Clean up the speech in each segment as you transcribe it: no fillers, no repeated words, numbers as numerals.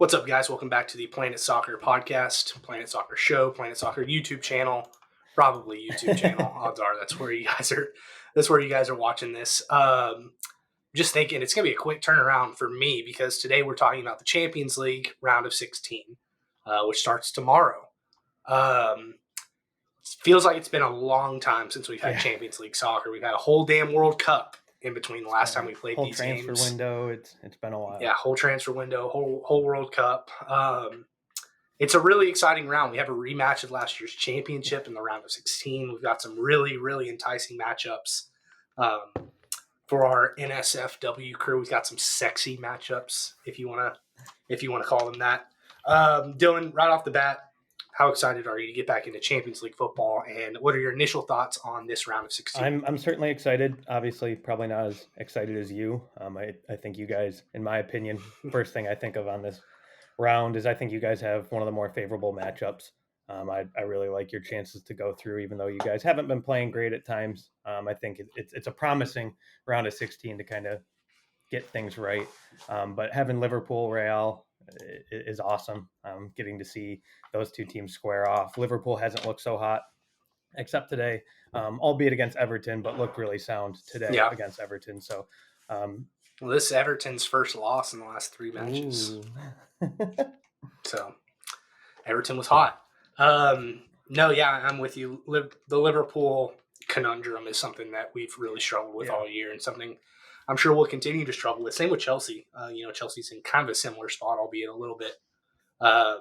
What's up, guys? Welcome back to the Planet Soccer podcast, Planet Soccer show, Planet Soccer YouTube channel, probably YouTube channel. Odds are that's where you guys are. That's where you guys are watching this. Just thinking it's gonna be a quick turnaround for me because today we're talking about the Champions League round of 16, which starts tomorrow. Feels like it's been a long time since we've had Champions League soccer. We've had a whole damn World Cup in between the last time we played these games. Whole transfer window. It's been a while. Yeah, whole transfer window, whole World Cup. It's a really exciting round. We have a rematch of last year's championship in the round of 16. We've got some really, really enticing matchups for our NSFW crew. We've got some sexy matchups, if you want to call them that. Dylan, right off the bat, how excited are you to get back into Champions League football, and what are your initial thoughts on this round of 16? I'm certainly excited. Obviously, probably not as excited as you. I think you guys, in my opinion, first thing I think of on this round is I think you guys have one of the more favorable matchups. I really like your chances to go through, even though you guys haven't been playing great at times. I think it's a promising round of 16 to kind of get things right. But having Liverpool, Real is awesome. Getting to see those two teams square off. Liverpool hasn't looked so hot, except today, albeit against Everton, but looked really sound today against Everton. So, this is Everton's first loss in the last 3 matches. So, Everton was hot. I'm with you. The Liverpool conundrum is something that we've really struggled with all year, and something I'm sure we'll continue to struggle with. Same with Chelsea. Chelsea's in kind of a similar spot, albeit a little bit, I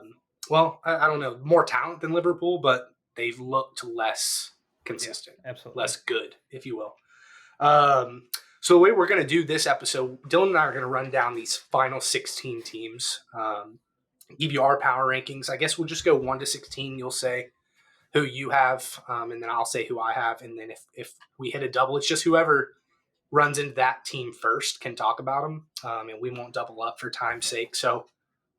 don't know, more talent than Liverpool, but they've looked less consistent, absolutely less good, if you will. So the way we're going to do this episode, Dylan and I are going to run down these final 16 teams, give you our power rankings. I guess we'll just go 1 to 16. You'll say who you have, and then I'll say who I have. And then if we hit a double, it's just whoever runs into that team first can talk about them, and we won't double up for time's sake. So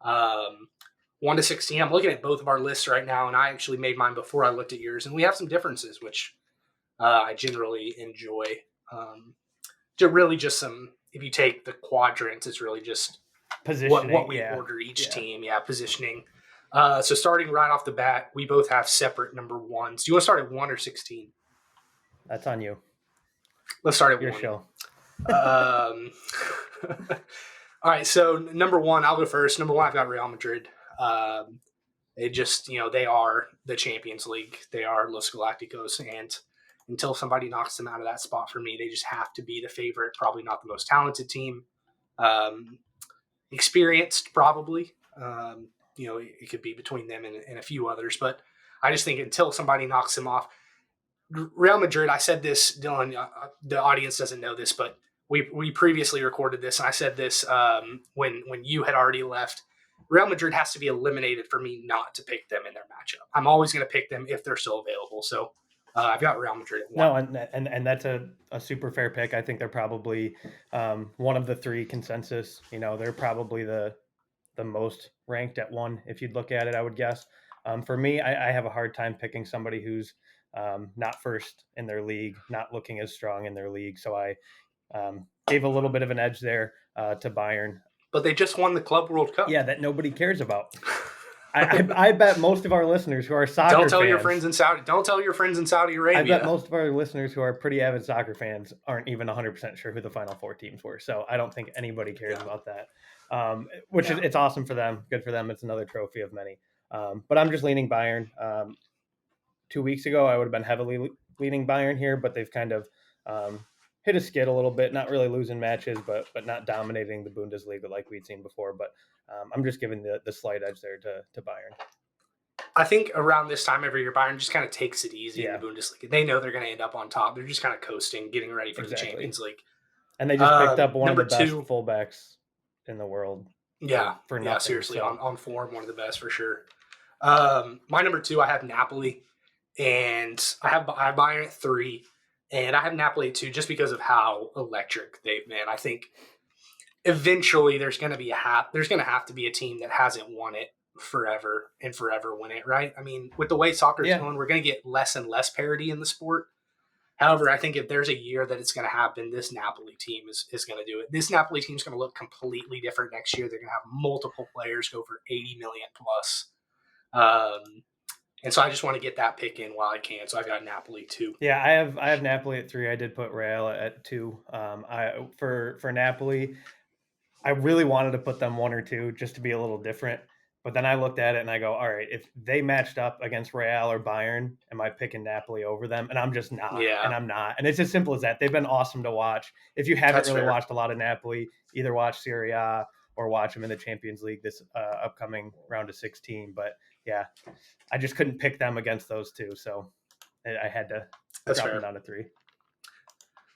1 to 16, I'm looking at both of our lists right now, and I actually made mine before I looked at yours, and we have some differences, which I generally enjoy. Really just some, if you take the quadrants, it's really just positioning, what we order each team, positioning. So starting right off the bat, we both have separate number ones. Do you want to start at 1 or 16? That's on you. Let's start at your 1. Show. All right, so number 1, I'll go first. Number 1, I've got Real Madrid. They just, they are the Champions League. They are Los Galacticos, and until somebody knocks them out of that spot for me, they just have to be the favorite. Probably not the most talented team. Experienced, probably. It could be between them and a few others, but I just think until somebody knocks them off, Real Madrid, I said this, Dylan, the audience doesn't know this, but we previously recorded this, and I said this when you had already left. Real Madrid has to be eliminated for me not to pick them in their matchup. I'm always going to pick them if they're still available. So I've got Real Madrid at 1. No, and that's a super fair pick. I think they're probably one of the 3 consensus. They're probably the most ranked at 1, if you'd look at it, I would guess. For me, I have a hard time picking somebody who's not first in their league, not looking as strong in their league. So I gave a little bit of an edge there to Bayern. But they just won the Club World Cup. Yeah, that nobody cares about. I bet most of our listeners who are soccer fans. Don't tell your friends in Saudi Arabia. I bet most of our listeners who are pretty avid soccer fans aren't even 100% sure who the final 4 teams were. So I don't think anybody cares about that. It's awesome for them. Good for them. It's another trophy of many. But I'm just leaning Bayern. 2 weeks ago, I would have been heavily leaning Bayern here, but they've kind of hit a skid a little bit, not really losing matches, but not dominating the Bundesliga like we'd seen before. But I'm just giving the slight edge there to Bayern. I think around this time every year, Bayern just kind of takes it easy in the Bundesliga. They know they're going to end up on top. They're just kind of coasting, getting ready for the Champions League. And they just picked up one of the best fullbacks in the world. Yeah, for nothing, seriously, on form, one of the best for sure. My number 2, I have Napoli, and I have Bayern at 3. And I have Napoli at 2 just because of how electric they've been. I think eventually there's going to have to be a team that hasn't won it forever win it, right? I mean, with the way soccer's going, we're going to get less and less parity in the sport. However, I think if there's a year that it's going to happen, this Napoli team is going to do it. This Napoli team is going to look completely different next year. They're going to have multiple players go for 80 million plus. And so I just want to get that pick in while I can. So I've got Napoli too. Yeah, I have Napoli at 3. I did put Real at 2. For Napoli, I really wanted to put them 1 or 2 just to be a little different. But then I looked at it and I go, all right, if they matched up against Real or Bayern, am I picking Napoli over them? And I'm just not. Yeah. And I'm not. And it's as simple as that. They've been awesome to watch. If you haven't That's really fair. watched a lot of Napoli, either watch Serie A or watch them in the Champions League this upcoming round of 16. But yeah, I just couldn't pick them against those two. So I had to That's drop fair. them down to 3.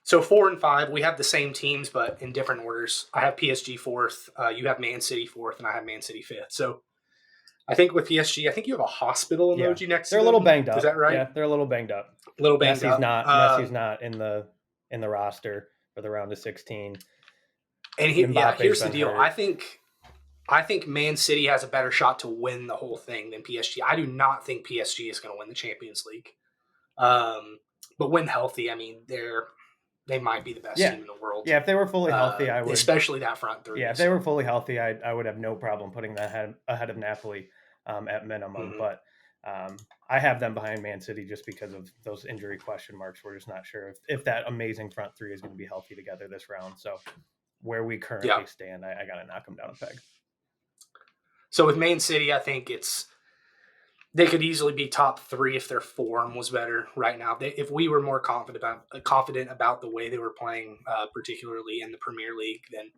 So 4 and 5, we have the same teams, but in different orders. I have PSG 4th, you have Man City 4th, and I have Man City 5th. So I think with PSG, I think you have a hospital emoji next to them. They're a little banged up. Is that right? Yeah, they're a little banged up. A little banged up. Messi's not in the roster for the round of 16. And here's the deal. Hurt. I think Man City has a better shot to win the whole thing than PSG. I do not think PSG is going to win the Champions League. But when healthy, I mean, they might be the best team in the world. Yeah, if they were fully healthy, I would. Especially that front three. Yeah, if they were fully healthy, I would have no problem putting them ahead of Napoli at minimum. Mm-hmm. But I have them behind Man City just because of those injury question marks. We're just not sure if that amazing front three is going to be healthy together this round. So where we currently stand, I got to knock them down a peg. So with Man City, I think they could easily be top 3 if their form was better right now. If we were more confident about the way they were playing, particularly in the Premier League, then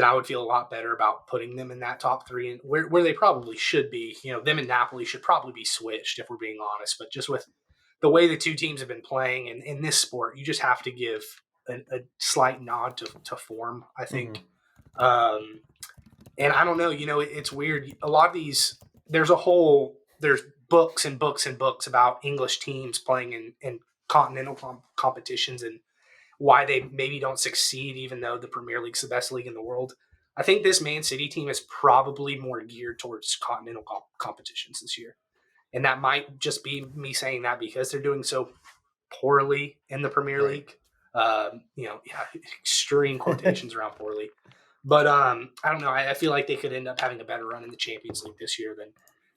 I would feel a lot better about putting them in that top 3 and where they probably should be. You know, them and Napoli should probably be switched if we're being honest. But just with the way the two teams have been playing, and in this sport, you just have to give a slight nod to form, I think. Mm-hmm. And I don't know, it's weird. A lot of these, there's books and books and books about English teams playing in continental competitions and why they maybe don't succeed, even though the Premier League's the best league in the world. I think this Man City team is probably more geared towards continental competitions this year. And that might just be me saying that because they're doing so poorly in the Premier League. Extreme quotations around poorly. But I don't know. I feel like they could end up having a better run in the Champions League this year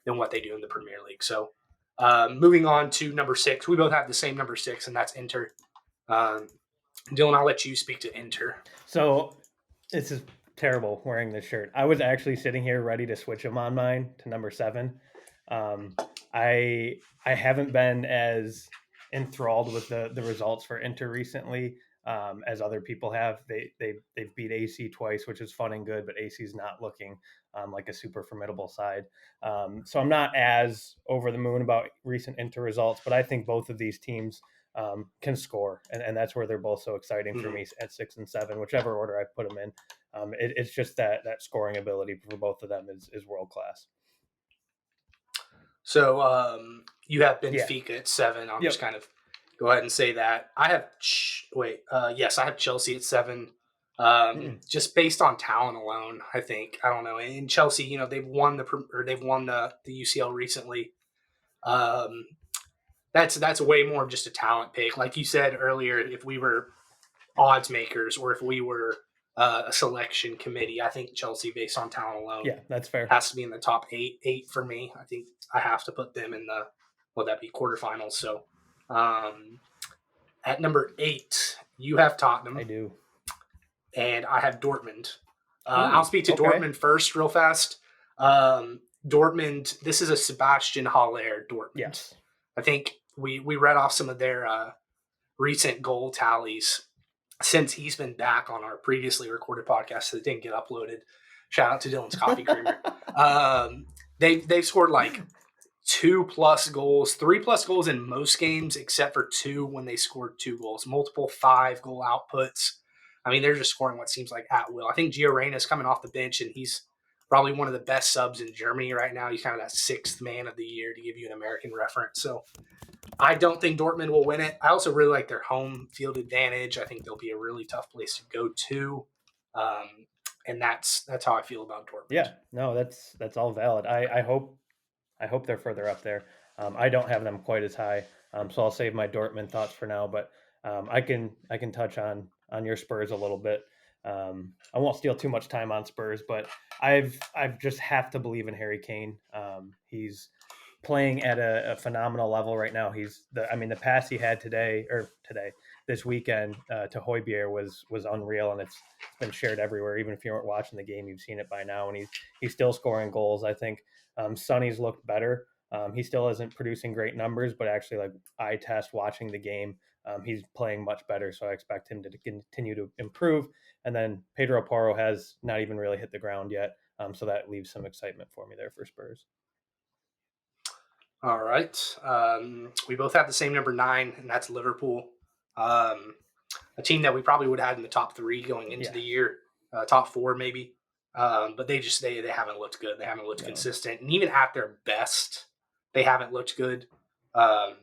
than what they do in the Premier League. So moving on to number 6. We both have the same number 6, and that's Inter. Dylan, I'll let you speak to Inter. So this is terrible wearing this shirt. I was actually sitting here ready to switch them on mine to number 7. I haven't been as enthralled with the results for Inter recently as other people have. They've beat AC twice, which is fun and good, but AC's not looking like a super formidable side. So I'm not as over the moon about recent Inter results, but I think both of these teams can score, and that's where they're both so exciting for me at 6 and 7, whichever order I put them in. It's just that scoring ability for both of them is world class. So you have Benfica at 7. I'll just kind of go ahead and say that. I have I have Chelsea at 7. Just based on talent alone, I think. I don't know. In Chelsea, they've won the UCL recently. That's way more of just a talent pick. Like you said earlier, if we were odds makers or if we were a selection committee, I think Chelsea, based on talent alone, that's fair, has to be in the top 8 for me. I think I have to put them in the quarterfinals. So at number 8, you have Tottenham. I do. And I have Dortmund. I'll speak to Dortmund first real fast. Dortmund, this is a Sebastian Haller Dortmund. Yes. I think we read off some of their recent goal tallies since he's been back on our previously recorded podcast that didn't get uploaded. Shout out to Dylan's Coffee Creamer. They've scored like 2+ goals, 3+ goals in most games, except for 2 when they scored 2 goals. Multiple 5-goal outputs. I mean, they're just scoring what seems like at will. I think Gio Reyna's coming off the bench, and he's probably one of the best subs in Germany right now. He's kind of that 6th man of the year, to give you an American reference. So I don't think Dortmund will win it. I also really like their home field advantage. I think they'll be a really tough place to go to. And that's how I feel about Dortmund. Yeah, no, that's all valid. I hope they're further up there. I don't have them quite as high, so I'll save my Dortmund thoughts for now. But I can touch on your Spurs a little bit. I won't steal too much time on Spurs, but I've just have to believe in Harry Kane. He's playing at a phenomenal level right now. The pass he had this weekend to Højbjerg was unreal, and it's been shared everywhere. Even if you weren't watching the game, you've seen it by now, and he's still scoring goals. I think Sonny's looked better. He still isn't producing great numbers, but actually, like eye test watching the game, he's playing much better. So I expect him to continue to improve. And then Pedro Porro has not even really hit the ground yet, so that leaves some excitement for me there for Spurs. All right. We both have the same number 9, and that's Liverpool. A team that we probably would have had in the top 3 going into the year, top 4 maybe. But they haven't looked good. They haven't looked consistent. And even at their best, they haven't looked good. I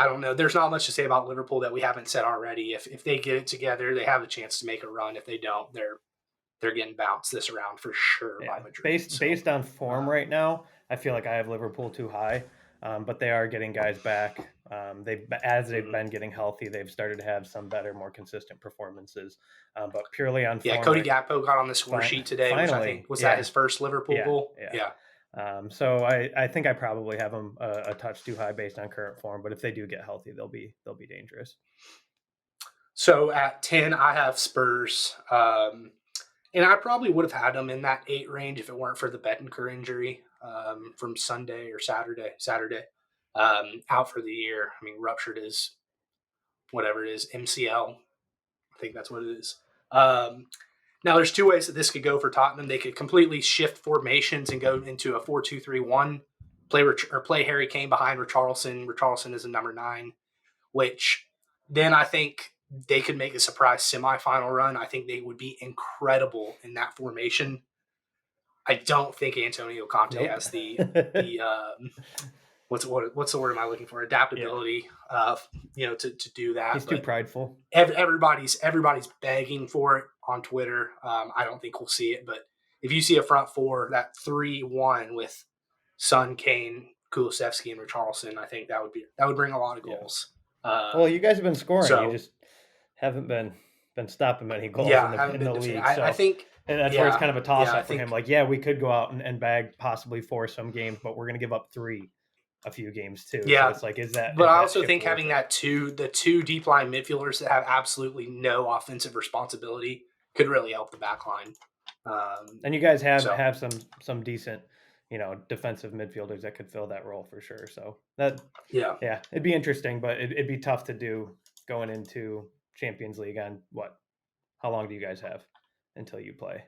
don't know. There's not much to say about Liverpool that we haven't said already. If they get it together, they have a chance to make a run. If they don't, they're getting bounced this round for sure by Madrid. Based on form right now, I feel like I have Liverpool too high, but they are getting guys back. They've been getting healthy, they've started to have some better, more consistent performances. But purely on form, Cody Gakpo got on the score sheet today. Finally, which I think was that his first Liverpool goal. Yeah. So I think I probably have them a touch too high based on current form. But if they do get healthy, they'll be dangerous. So at 10, I have Spurs. And I probably would have had them in that 8 range if it weren't for the Betancourt injury from Sunday or Saturday, out for the year. I mean, ruptured his, whatever it is, MCL. I think that's what it is. Now, there's 2 ways that this could go for Tottenham. They could completely shift formations and go into a 4-2-3-1, play Harry Kane behind Richarlison. Richarlison is a number 9, which then I think they could make a surprise semifinal run. I think they would be incredible in that formation. I don't think Antonio Conte has the what's the word am I looking for? Adaptability, to do that. He's too prideful. Everybody's begging for it on Twitter. I don't think we'll see it, but if you see a front 4, that 3-1 with Son, Kane, Kulusevski, and Richarlison, I think that would bring a lot of goals. Well, you guys have been scoring. You just haven't been stopping many goals in the league. I think and that's where it's kind of a toss-up for him. Like, we could go out and bag possibly 4 some games, but we're going to give up 3 a few games too. Yeah. So it's like, is that? But I also think having the 2 deep line midfielders that have absolutely no offensive responsibility could really help the back line. And you guys have some decent, defensive midfielders that could fill that role for sure. So it'd be interesting, but it'd be tough to do going into Champions League on what? How long do you guys have until you play?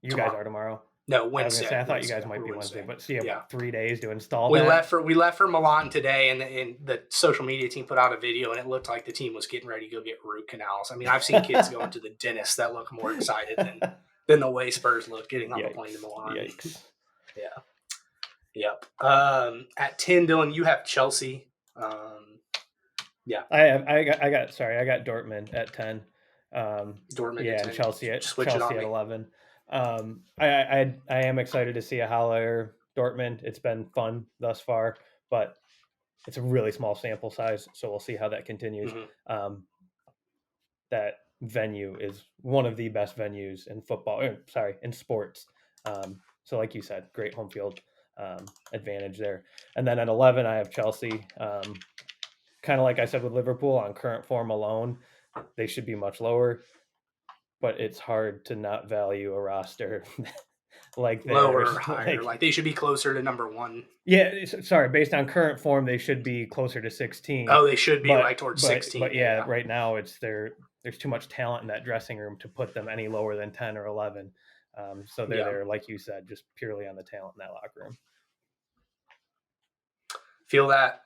You guys are tomorrow? No, Wednesday. I thought you guys might be Wednesday, but so you have 3 days to install. We left for Milan today, and the social media team put out a video, and it looked like the team was getting ready to go get root canals. I mean, I've seen kids going to the dentist that look more excited than the way Spurs look getting on the plane to Milan. Yikes. Yeah. Yep. At 10, Dylan, you have Chelsea. I got Dortmund at 10. Dortmund at 10. And Chelsea at 11. I am excited to see a Haller Dortmund. It's been fun thus far, but it's a really small sample size, so we'll see how that continues. Mm-hmm. That venue is one of the best venues in football. In sports. So like you said, great home field advantage there. And then at 11, I have Chelsea. Kind of like I said with Liverpool, on current form alone, they should be much lower. But it's hard to not value a roster like lower or higher. Like they should be closer to number 1. Yeah, sorry. Based on current form, they should be closer to 16. Oh, they should be right towards 16. But right now there's too much talent in that dressing room to put them any lower than 10 or 11. So they're there, like you said, just purely on the talent in that locker room. Feel that.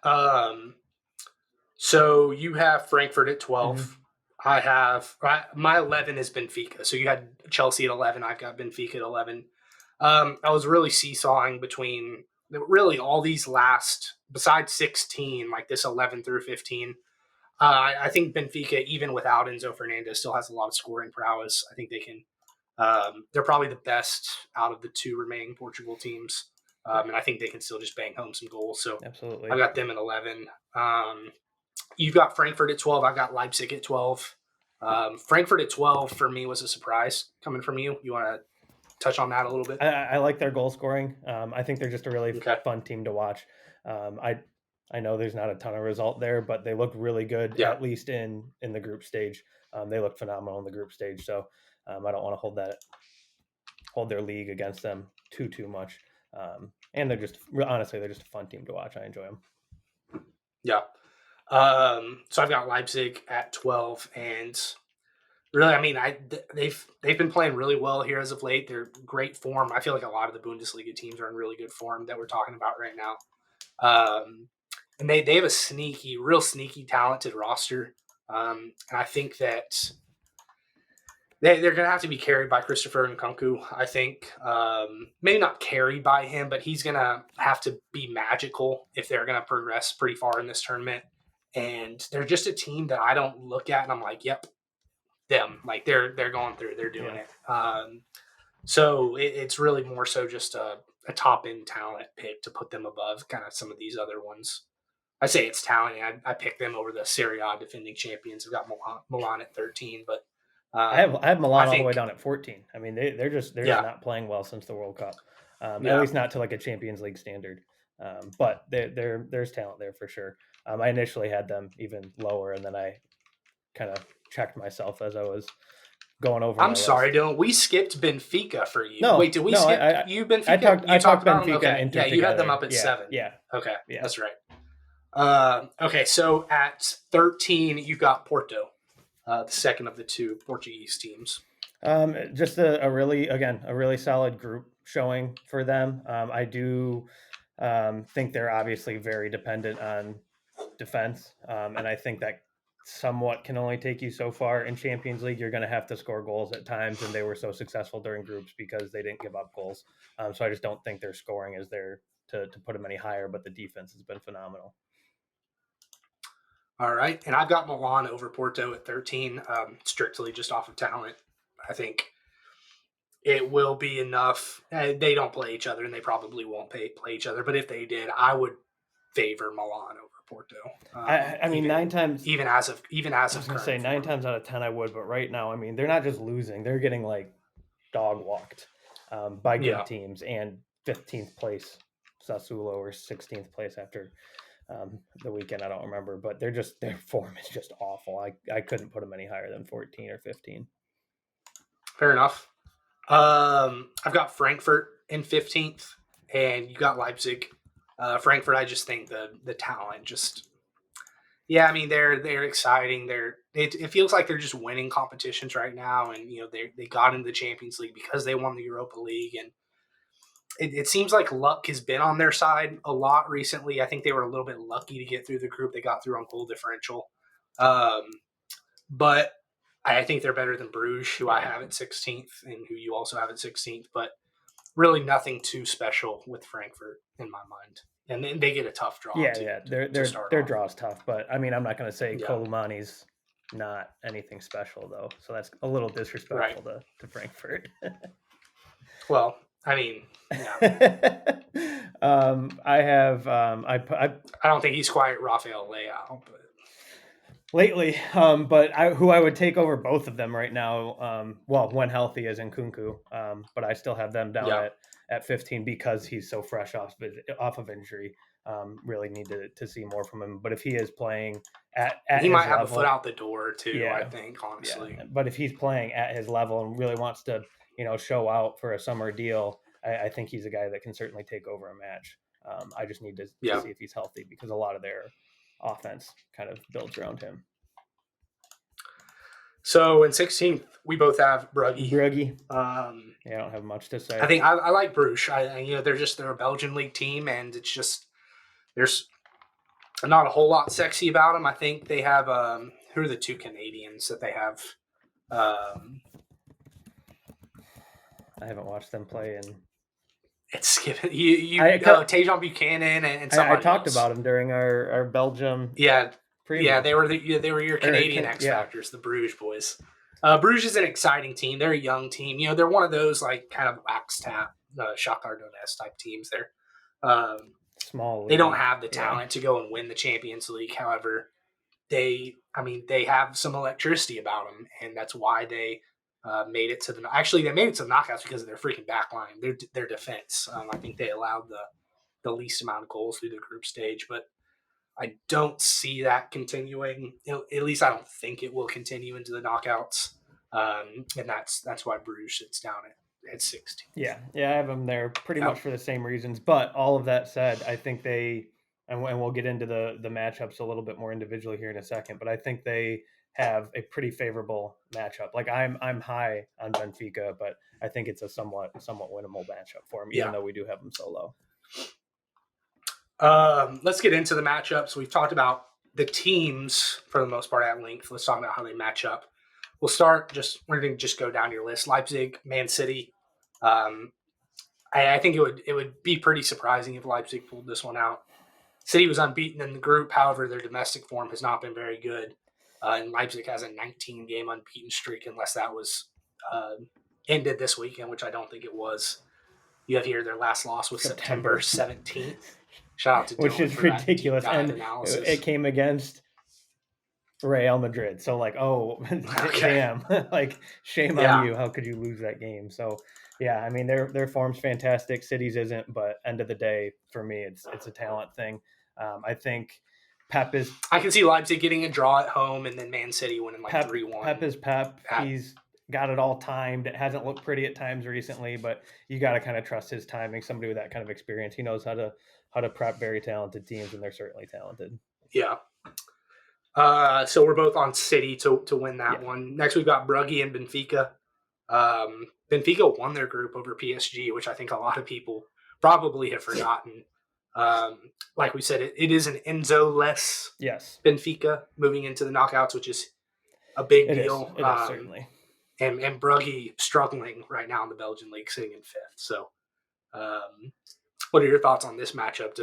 So you have Frankfurt at 12. Mm-hmm. I have my 11 is Benfica. So you had Chelsea at 11. I've got Benfica at 11. I was really seesawing between really all these last, besides 16, like this 11 through 15. I think Benfica, even without Enzo Fernandez, still has a lot of scoring prowess. I think they can. They're probably the best out of the 2 remaining Portugal teams. And I think they can still just bang home some goals. So absolutely, I got them at 11. You've got Frankfurt at 12. I've got Leipzig at 12. Frankfurt at 12 for me was a surprise coming from you. You want to touch on that a little bit? I like their goal scoring. I think they're just a really Okay. fun team to watch. I know there's not a ton of result there, but they look really good, Yeah. at least in the group stage. They look phenomenal in the group stage. So I don't want to hold their league against them too much. And they're just honestly, they're just a fun team to watch. I enjoy them. Yeah. So I've got Leipzig at 12, and really, I mean, they've been playing really well here as of late. They're great form. I feel like a lot of the Bundesliga teams are in really good form that we're talking about right now. And they have a real sneaky, talented roster. And I think that they're going to have to be carried by Christopher Nkunku. I think maybe not carried by him, but he's going to have to be magical if they're going to progress pretty far in this tournament. And they're just a team that I don't look at and I'm like, yep, them. Like they're going through, they're doing it. So it's really more so just a top end talent pick to put them above kind of some of these other ones. I say it's talent. I picked them over the Serie A defending champions. I've got Milan at 13, but I have Milan all the way down at 14. I mean, they're just not playing well since the World Cup. At least not to like a Champions League standard. But there's talent there for sure. I initially had them even lower, and then I kind of checked myself as I was going over. I'm sorry, Dylan. We skipped Benfica for you. No, wait, did we skip you Benfica? I talked about Benfica and Inter you had them up at together. 7. Yeah. Okay, that's right. Okay, so at 13, you've got Porto, the second of the two Portuguese teams. Just a really solid group showing for them. I do think they're obviously very dependent on defense, and I think that somewhat can only take you so far in Champions League. You're going to have to score goals at times, and they were so successful during groups because they didn't give up goals. So I just don't think their scoring is there to put them any higher, but the defense has been phenomenal. All right, and I've got Milan over Porto at 13, strictly just off of talent. I think it will be enough. They don't play each other, and they probably won't play each other. But if they did, I would favor Milan over Porto. I mean, even times as of I was going to say 9 times out of 10 I would, but right now, I mean, they're not just losing; they're getting like dog walked by good teams, and 15th place Sassuolo or 16th place after the weekend. I don't remember, but their form is just awful. I couldn't put them any higher than 14 or 15. Fair enough. I've got Frankfurt in 15th, and you got Leipzig. Frankfurt, I just think the talent just, I mean, they're exciting. It feels like they're just winning competitions right now, and they got into the Champions League because they won the Europa League, and it seems like luck has been on their side a lot recently. I think they were a little bit lucky to get through the group they got through on goal differential, but I think they're better than Bruges, who I have at 16th and who you also have at 16th, but really nothing too special with Frankfurt in my mind. And then they get a tough draw. Their draw is tough, but I mean, I'm not going to say Kolumani's not anything special though. So that's a little disrespectful to Frankfurt. Well, I mean, I have, I don't think he's quite Rafael Leao, but lately, but who I would take over both of them right now, when healthy is Nkunku, but I still have them down at 15 because he's so fresh off of injury. Really need to see more from him. But if he is playing at he might have level, a foot out the door too, I think, honestly. Yeah. But if he's playing at his level and really wants to, show out for a summer deal, I think he's a guy that can certainly take over a match. I just need to see if he's healthy because a lot of their offense kind of builds around him. So in 16th, we both have Brugge. I don't have much to say. I think I like Bruges. They're a Belgian league team, and it's just there's not a whole lot sexy about them. I think they have who are the two Canadians that they have? I haven't watched them play in. It's skipping Tajon Buchanan and somebody I talked else about him during our Belgium. Preview. Yeah, they were your Canadian X Factors, the Bruges boys. Bruges is an exciting team. They're a young team. They're one of those like kind of wax tap, Shakhtar Donetsk type teams. They're small. They don't have the talent to go and win the Champions League. However, they have some electricity about them, and that's why they made it to the. Actually, they made it to the knockouts because of their freaking back line, their defense. I think they allowed the least amount of goals through the group stage, but I don't see that continuing. At least I don't think it will continue into the knockouts, and that's why Bruges sits down at 16. Yeah, I have them there pretty much for the same reasons. But all of that said, I think they, and we'll get into the matchups a little bit more individually here in a second. But I think they have a pretty favorable matchup. Like I'm high on Benfica, but I think it's a somewhat winnable matchup for them, even though we do have them so low. Let's get into the matchups. We've talked about the teams for the most part at length. Let's talk about how they match up. We'll start we're going to just go down your list. Leipzig, Man City. I think it would be pretty surprising if Leipzig pulled this one out. City was unbeaten in the group. However, their domestic form has not been very good. And Leipzig has a 19-game unbeaten streak, unless that was ended this weekend, which I don't think it was. You have here their last loss was September 17th. Shout out to Dylan, which is ridiculous, and analysis. It came against Real Madrid. So damn, shame on you. How could you lose that game? So yeah, I mean their form's fantastic. City's isn't, but end of the day, for me, it's a talent thing. I think Pep is. I can see Leipzig getting a draw at home, and then Man City winning 3-1. Pep is Pep. He's got it all timed. It hasn't looked pretty at times recently, but you got to kind of trust his timing. Somebody with that kind of experience, he knows how to prep very talented teams, and they're certainly talented. Yeah. So we're both on City to win that one. Next, we've got Brugge and Benfica. Benfica won their group over PSG, which I think a lot of people probably have forgotten. Like we said, it is an Enzo-less Benfica moving into the knockouts, which is a big deal. It is certainly. And Brugge struggling right now in the Belgian league, sitting in 5th. So what are your thoughts on this matchup?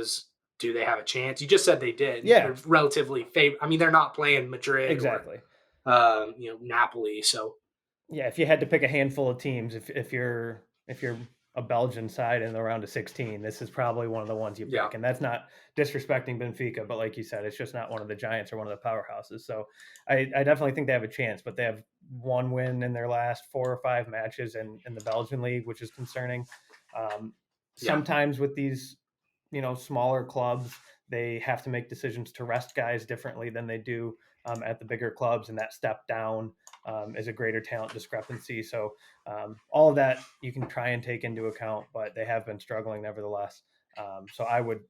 Do they have a chance? You just said they did. Yeah. They're relatively I mean, they're not playing Madrid exactly. Or, Napoli. So yeah, if you had to pick a handful of teams, if you're a Belgian side in the round of 16, this is probably one of the ones you pick. Yeah. And that's not disrespecting Benfica, but like you said, it's just not one of the giants or one of the powerhouses. So I definitely think they have a chance, but they have one win in their last 4 or 5 matches in the Belgian league, which is concerning. Sometimes with these, smaller clubs, they have to make decisions to rest guys differently than they do at the bigger clubs, and that step down is a greater talent discrepancy. So all of that you can try and take into account, but they have been struggling nevertheless. So I would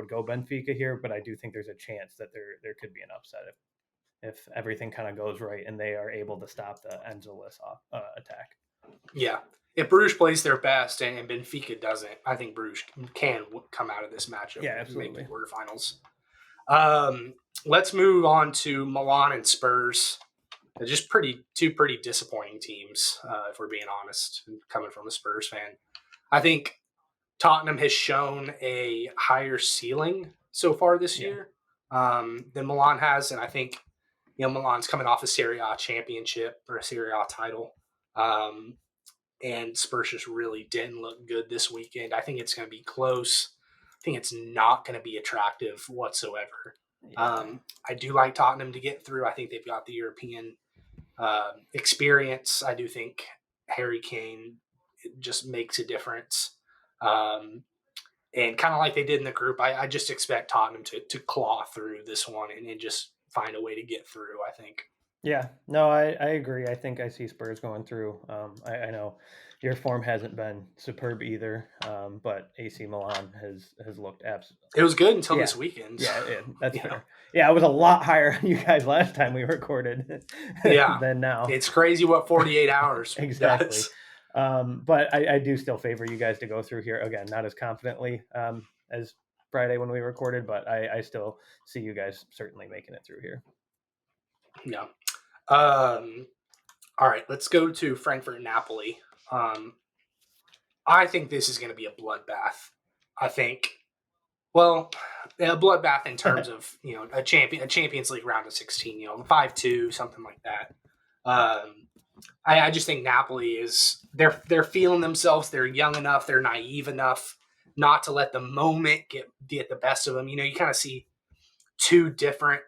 go Benfica here, but I do think there's a chance that there could be an upset if everything kind of goes right and they are able to stop the Enzo-less attack. Yeah. If Bruges plays their best and Benfica doesn't, I think Bruges can come out of this matchup. Yeah, absolutely. Make the quarterfinals. Let's move on to Milan and Spurs. They're just two pretty disappointing teams, if we're being honest, coming from a Spurs fan. I think Tottenham has shown a higher ceiling so far this year than Milan has, and I think Milan's coming off a Serie A championship or a Serie A title. And Spurs just really didn't look good this weekend. I think it's going to be close. I think it's not going to be attractive whatsoever. Yeah. I do like Tottenham to get through. I think they've got the European experience. I do think Harry Kane just makes a difference. And kind of like they did in the group, I just expect Tottenham to claw through this one and just find a way to get through, I think. Yeah, no, I agree. I think I see Spurs going through. I know your form hasn't been superb either, but AC Milan has looked absolutely. It was good until this weekend. Yeah, that's fair. Yeah, it was a lot higher on you guys last time we recorded than now. It's crazy what 48 hours exactly. does. But I do still favor you guys to go through here. Again, not as confidently as Friday when we recorded, but I still see you guys certainly making it through here. Yeah. All right, let's go to Frankfurt and Napoli. I think this is going to be a bloodbath. I think, a bloodbath in terms of, a Champions League round of 16, 5-2, something like that. I just think Napoli they're feeling themselves. They're young enough. They're naive enough not to let the moment get the best of them. You kind of see two different,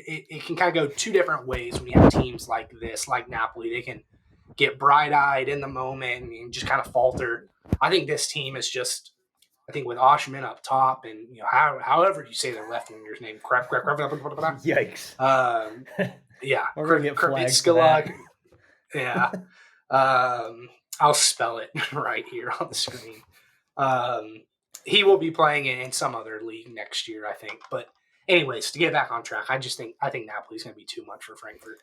it can kind of go two different ways when you have teams like this, like Napoli. They can get bright-eyed in the moment and just kind of falter. I think this team is just, I think with Oshman up top and however you say their left winger's name, Yikes. Yeah, We're gonna get flagged for that. Yeah. I'll spell it right here on the screen. He will be playing in some other league next year, I think. But anyways, to get back on track, I think Napoli's going to be too much for Frankfurt.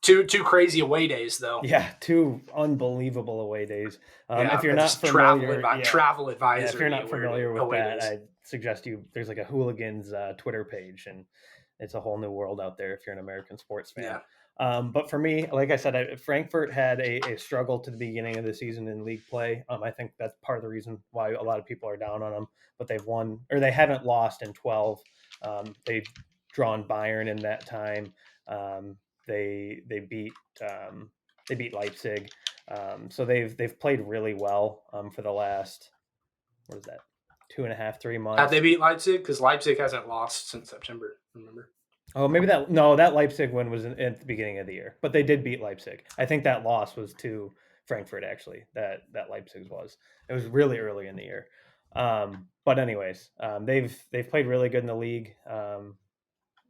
Two crazy away days, though. Yeah, two unbelievable away days. If you're not familiar, travel advisory. If you're not familiar with that, I suggest there's like a hooligans Twitter page, and it's a whole new world out there if you're an American sports fan. Yeah. But for me, like I said, Frankfurt had a struggle to the beginning of the season in league play. I think that's part of the reason why a lot of people are down on them. But they've won, or they haven't lost in 12. They've drawn Bayern in that time. They beat Leipzig. So they've played really well for the last, 2.5, 3 months. Have they beat Leipzig? Because Leipzig hasn't lost since September, remember? Oh, maybe that Leipzig win was at the beginning of the year, but they did beat Leipzig. I think that loss was to Frankfurt, actually, that Leipzig was. It was really early in the year. But anyways, they've played really good in the league,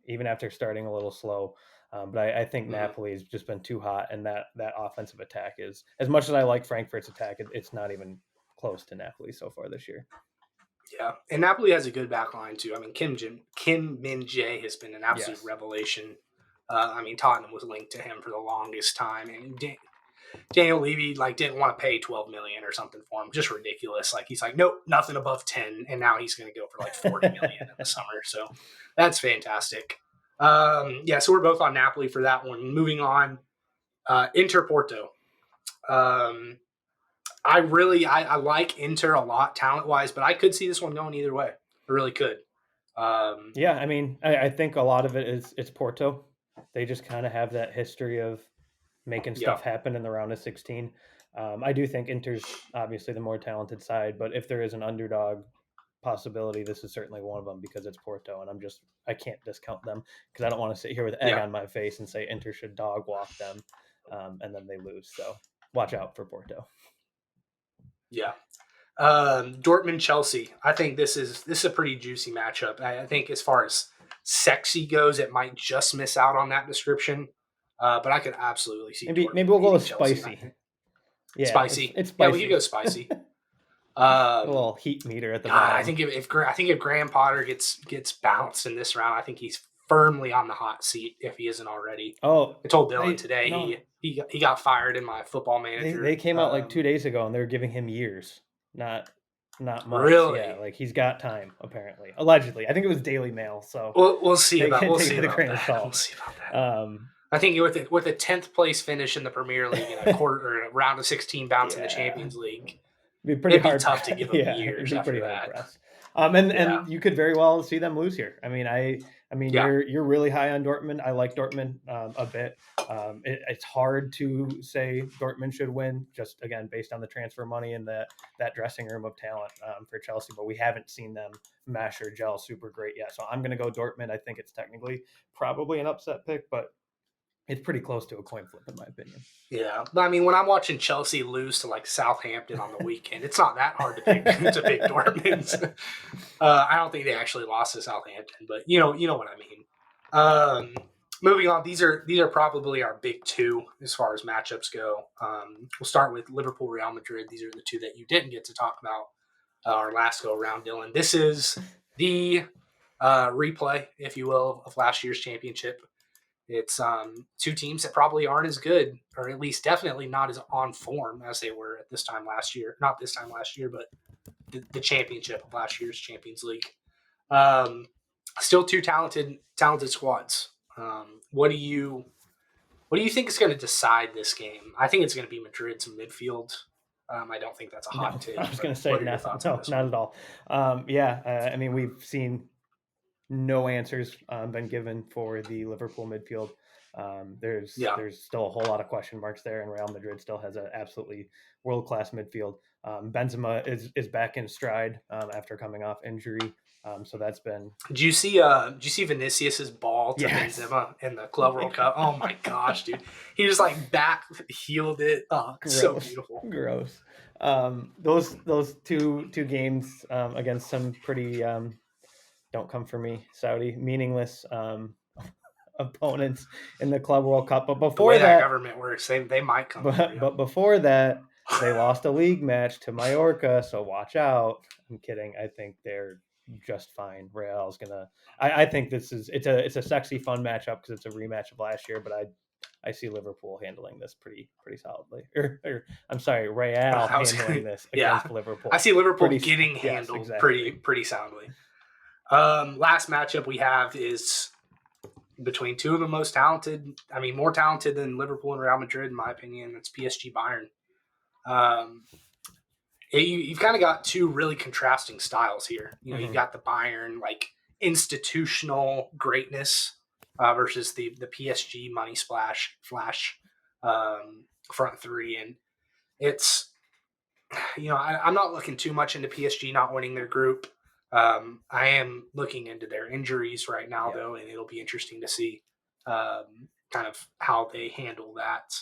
even after starting a little slow. But I think Napoli has just been too hot, and that offensive attack is, as much as I like Frankfurt's attack, it's not even close to Napoli so far this year. Yeah, and Napoli has a good back line too. I mean, Kim Min-jae has been an absolute revelation. Tottenham was linked to him for the longest time, and Daniel Levy didn't want to pay $12 million or something for him. Just ridiculous. He's like, nope, nothing above 10, and now he's going to go for $40 million in the summer. So that's fantastic. So we're both on Napoli for that one. Moving on, Inter Porto. I like Inter a lot talent-wise, but I could see this one going either way. I really could. I think a lot of it's Porto. They just kind of have that history of making stuff happen in the round of 16. I do think Inter's obviously the more talented side, but if there is an underdog possibility, this is certainly one of them because it's Porto, and I can't discount them because I don't want to sit here with egg on my face and say Inter should dog walk them, and then they lose. So watch out for Porto. Yeah. Dortmund Chelsea. I think this is a pretty juicy matchup. I think as far as sexy goes, it might just miss out on that description. But I could absolutely see maybe we'll go with spicy. Yeah, spicy. It's spicy. Yeah, we could go spicy. A little heat meter at the bottom. I think if Graham Potter gets bounced in this round, I think he's firmly on the hot seat if he isn't already. Oh, I told Dylan today he got fired in my Football Manager. They came out 2 days ago and they're giving him years, not months. Really? Yeah, he's got time apparently. Allegedly, I think it was Daily Mail. So we'll see about that. We'll see about that. I think with a 10th place finish in the Premier League and a quarter or a round of 16 bounce in the Champions League, it'd be tough to give them years after that. And you could very well see them lose here. You're really high on Dortmund. I like Dortmund a bit. It's hard to say Dortmund should win, just again based on the transfer money and that dressing room of talent for Chelsea. But we haven't seen them mesh or gel super great yet. So I'm going to go Dortmund. I think it's technically probably an upset pick, but it's pretty close to a coin flip in my opinion. Yeah, but when I'm watching Chelsea lose to Southampton on the weekend, it's not that hard to pick Dortmund. I don't think they actually lost to Southampton, but you know what I mean. Moving on, these are probably our big two as far as matchups go. We'll start with Liverpool, Real Madrid. These are the two that you didn't get to talk about our last go around, Dylan. This is the replay, if you will, of last year's championship. It's two teams that probably aren't as good, or at least definitely not as on form as they were at this time last year. Not this time last year, but the championship of last year's Champions League. Still two talented squads. What do you think is going to decide this game? I think it's going to be Madrid's midfield. I don't think that's a hot take. I was going to say not at all. We've seen no answers been given for the Liverpool midfield. There's still a whole lot of question marks there, and Real Madrid still has an absolutely world-class midfield. Benzema is back in stride after coming off injury, so that's been. Did you see Vinicius's ball to Benzema in the Club World Cup? Oh my gosh, dude! He just like back heeled it. Oh, so beautiful. Gross. Those two games against some pretty don't come for me, Saudi, meaningless opponents in the Club World Cup. But before the way that government works, they might come. But before that, they lost a league match to Mallorca, so watch out. I'm kidding. I think they're just fine. Real's gonna. I think it's a sexy, fun matchup because it's a rematch of last year. But I see Liverpool handling this pretty solidly. I'm sorry, Real handling this against Liverpool. I see Liverpool getting handled pretty soundly. Last matchup we have is between two of the most talented. I mean, more talented than Liverpool and Real Madrid, in my opinion. It's PSG Bayern. You've kind of got two really contrasting styles here. You know, you've got the Bayern like institutional greatness versus the PSG money flash front three, and it's I'm not looking too much into PSG not winning their group. I am looking into their injuries right now though, and it'll be interesting to see kind of how they handle that.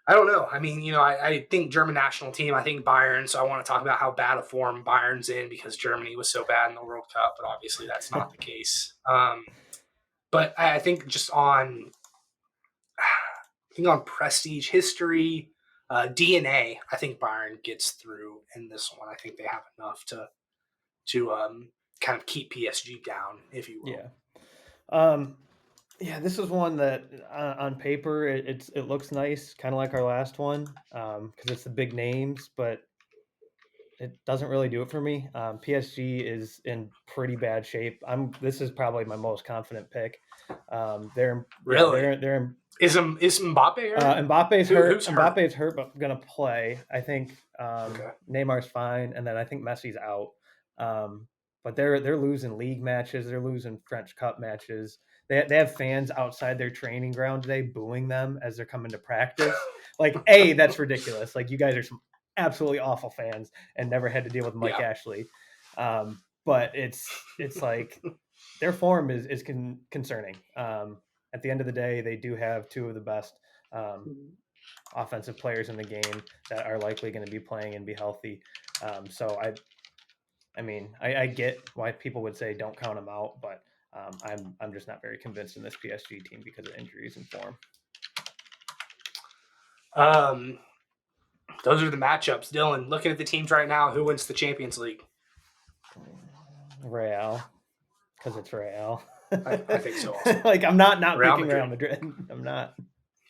I don't know. I mean, I think German national team, I think Bayern, so I want to talk about how bad a form Bayern's in because Germany was so bad in the World Cup, but obviously that's not the case. But I think just on prestige, history, DNA, I think Bayern gets through in this one. I think they have enough to kind of keep PSG down, if you will. Yeah, this is one that on paper it looks nice, kind of like our last one, because it's the big names, but it doesn't really do it for me. PSG is in pretty bad shape. This is probably my most confident pick. They're Is Mbappe hurt? Mbappe's hurt. Mbappe's hurt, but gonna play. I think Neymar's fine, and then I think Messi's out. But they're losing league matches. They're losing French Cup matches. They have fans outside their training ground today booing them as they're coming to practice. Like, that's ridiculous. Like, you guys are some absolutely awful fans and never had to deal with Mike Ashley. But it's like their form is concerning. At the end of the day, they do have two of the best offensive players in the game that are likely going to be playing and be healthy. So I get why people would say don't count them out, but I'm just not very convinced in this PSG team because of injuries and form. Those are the matchups. Dylan, looking at the teams right now, who wins the Champions League? Real, because it's Real. I think so also. Like, I'm not Real picking Real Madrid. I'm not.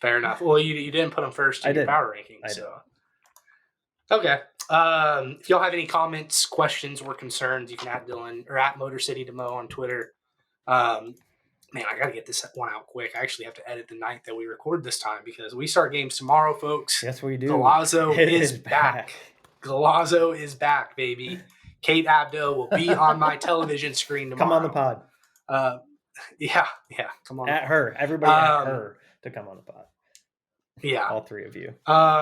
Fair enough. Well, you didn't put them first in your power rankings. So. Okay. If y'all have any comments, questions, or concerns, you can add Dylan or at MotorCityDemo on Twitter. Man, I got to get this one out quick. I actually have to edit the night that we record this time because we start games tomorrow, folks. Yes, we do. Galazzo is back. Galazzo is back, baby. Kate Abdo will be on my television screen tomorrow. Come on the pod. Yeah, come on. At her. Everybody at her to come on the pod. Yeah. All three of you.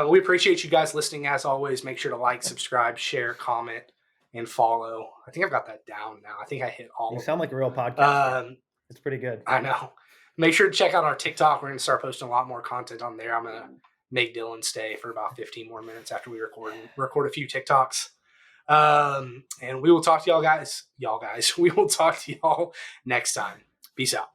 We appreciate you guys listening as always. Make sure to like, subscribe, share, comment, and follow. I think I've got that down now. I think I hit all. You sound like a real podcaster. It's pretty good. I know. Make sure to check out our TikTok. We're going to start posting a lot more content on there. I'm going to make Dylan stay for about 15 more minutes after we record a few TikToks. And we will talk to y'all guys. We will talk to y'all next time. Peace out.